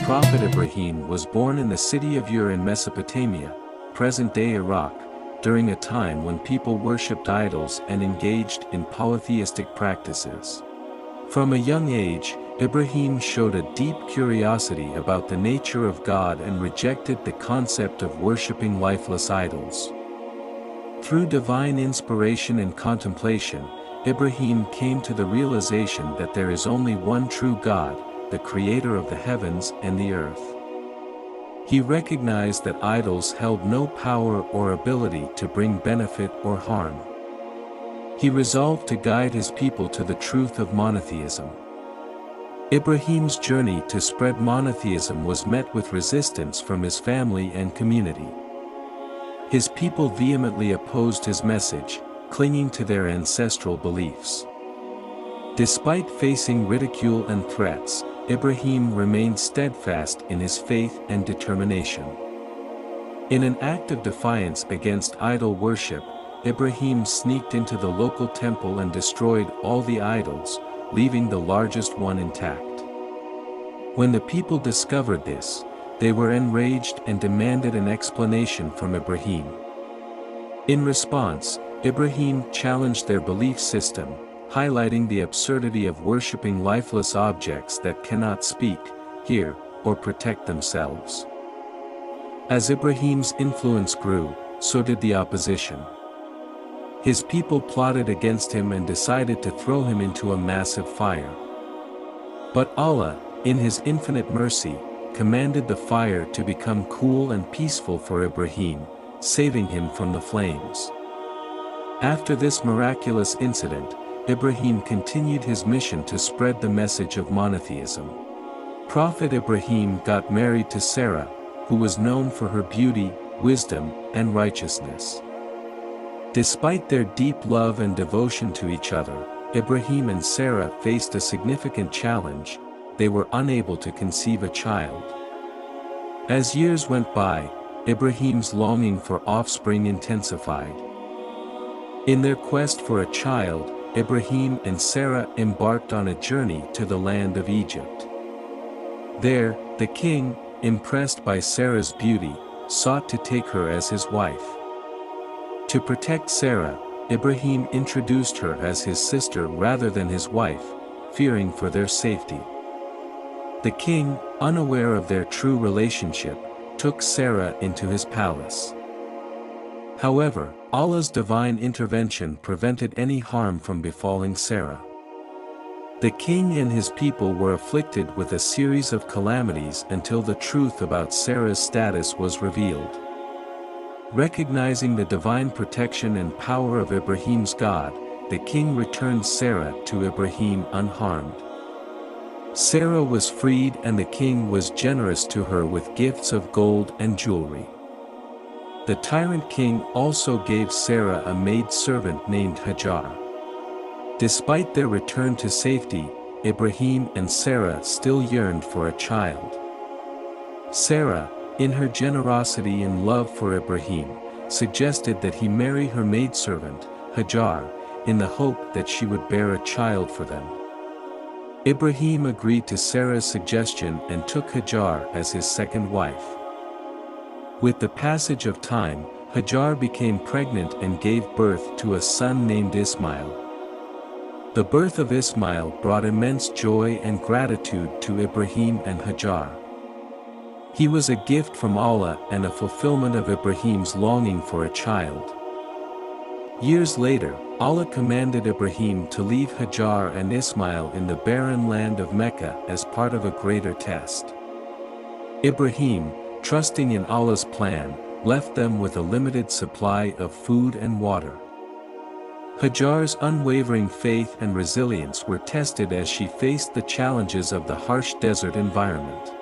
prophet Ibrahim was born in the city of Ur in Mesopotamia, present-day Iraq, during a time when people worshipped idols and engaged in polytheistic practices. From a young age, Ibrahim showed a deep curiosity about the nature of God and rejected the concept of worshipping lifeless idols. Through divine inspiration and contemplation, Ibrahim came to the realization that there is only one true God, the creator of the heavens and the earth. He recognized that idols held no power or ability to bring benefit or harm. He resolved to guide his people to the truth of monotheism. Ibrahim's journey to spread monotheism was met with resistance from his family and community. His people vehemently opposed his message, clinging to their ancestral beliefs. Despite facing ridicule and threats, Ibrahim remained steadfast in his faith and determination. In an act of defiance against idol worship, Ibrahim sneaked into the local temple and destroyed all the idols, leaving the largest one intact. When the people discovered this, they were enraged and demanded an explanation from Ibrahim. In response, Ibrahim challenged their belief system, highlighting the absurdity of worshipping lifeless objects that cannot speak, hear, or protect themselves. As Ibrahim's influence grew, so did the opposition. His people plotted against him and decided to throw him into a massive fire. But Allah, in His infinite mercy, commanded the fire to become cool and peaceful for Ibrahim, saving him from the flames. After this miraculous incident, Ibrahim continued his mission to spread the message of monotheism. Prophet Ibrahim got married to Sarah, who was known for her beauty, wisdom, and righteousness. Despite their deep love and devotion to each other, Ibrahim and Sarah faced a significant challenge: they were unable to conceive a child. As years went by, Ibrahim's longing for offspring intensified. In their quest for a child, Ibrahim and Sarah embarked on a journey to the land of Egypt. There, the king, impressed by Sarah's beauty, sought to take her as his wife. To protect Sarah, Ibrahim introduced her as his sister rather than his wife, fearing for their safety. The king, unaware of their true relationship, took Sarah into his palace. However, Allah's divine intervention prevented any harm from befalling Sarah. The king and his people were afflicted with a series of calamities until the truth about Sarah's status was revealed. Recognizing the divine protection and power of Ibrahim's God, the king returned Sarah to Ibrahim unharmed. Sarah was freed and the king was generous to her with gifts of gold and jewelry. The tyrant king also gave Sarah a maid-servant named Hajar. Despite their return to safety, Ibrahim and Sarah still yearned for a child. Sarah, in her generosity and love for Ibrahim, suggested that he marry her maidservant, Hajar, in the hope that she would bear a child for them. Ibrahim agreed to Sarah's suggestion and took Hajar as his second wife. With the passage of time, Hajar became pregnant and gave birth to a son named Ismail. The birth of Ismail brought immense joy and gratitude to Ibrahim and Hajar. He was a gift from Allah and a fulfillment of Ibrahim's longing for a child. Years later, Allah commanded Ibrahim to leave Hajar and Ismail in the barren land of Mecca as part of a greater test. Ibrahim, trusting in Allah's plan, left them with a limited supply of food and water. Hajar's unwavering faith and resilience were tested as she faced the challenges of the harsh desert environment.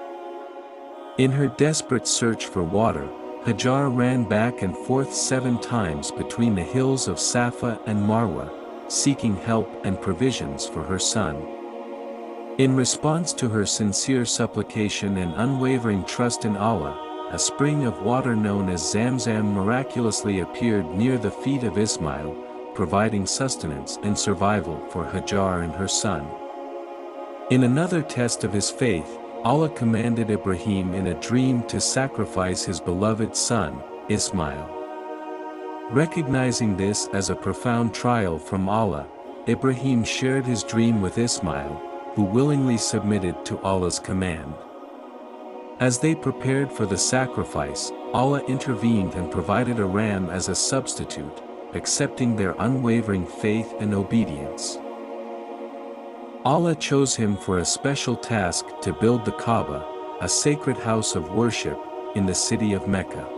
In her desperate search for water, Hajar ran back and forth 7 times between the hills of Safa and Marwa, seeking help and provisions for her son. In response to her sincere supplication and unwavering trust in Allah, a spring of water known as Zamzam miraculously appeared near the feet of Ismail, providing sustenance and survival for Hajar and her son. In another test of his faith, Allah commanded Ibrahim in a dream to sacrifice his beloved son, Ismail. Recognizing this as a profound trial from Allah, Ibrahim shared his dream with Ismail, who willingly submitted to Allah's command. As they prepared for the sacrifice, Allah intervened and provided a ram as a substitute, accepting their unwavering faith and obedience. Allah chose him for a special task to build the Kaaba, a sacred house of worship, in the city of Mecca.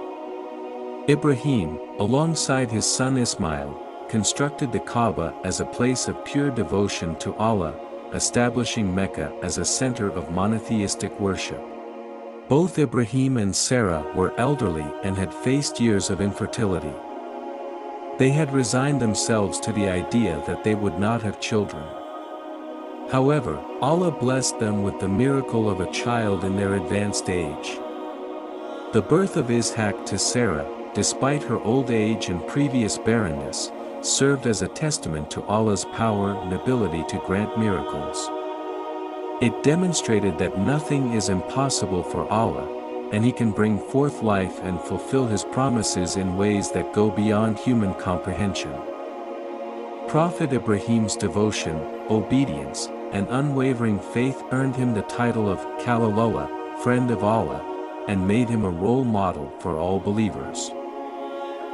Ibrahim, alongside his son Ismail, constructed the Kaaba as a place of pure devotion to Allah, establishing Mecca as a center of monotheistic worship. Both Ibrahim and Sarah were elderly and had faced years of infertility. They had resigned themselves to the idea that they would not have children. However, Allah blessed them with the miracle of a child in their advanced age. The birth of Ishaq to Sarah, despite her old age and previous barrenness, served as a testament to Allah's power and ability to grant miracles. It demonstrated that nothing is impossible for Allah, and He can bring forth life and fulfill His promises in ways that go beyond human comprehension. Prophet Ibrahim's devotion, obedience, and unwavering faith earned him the title of Khalilullah, friend of Allah, and made him a role model for all believers.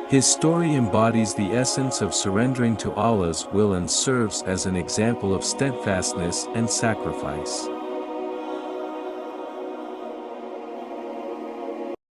His story embodies the essence of surrendering to Allah's will and serves as an example of steadfastness and sacrifice.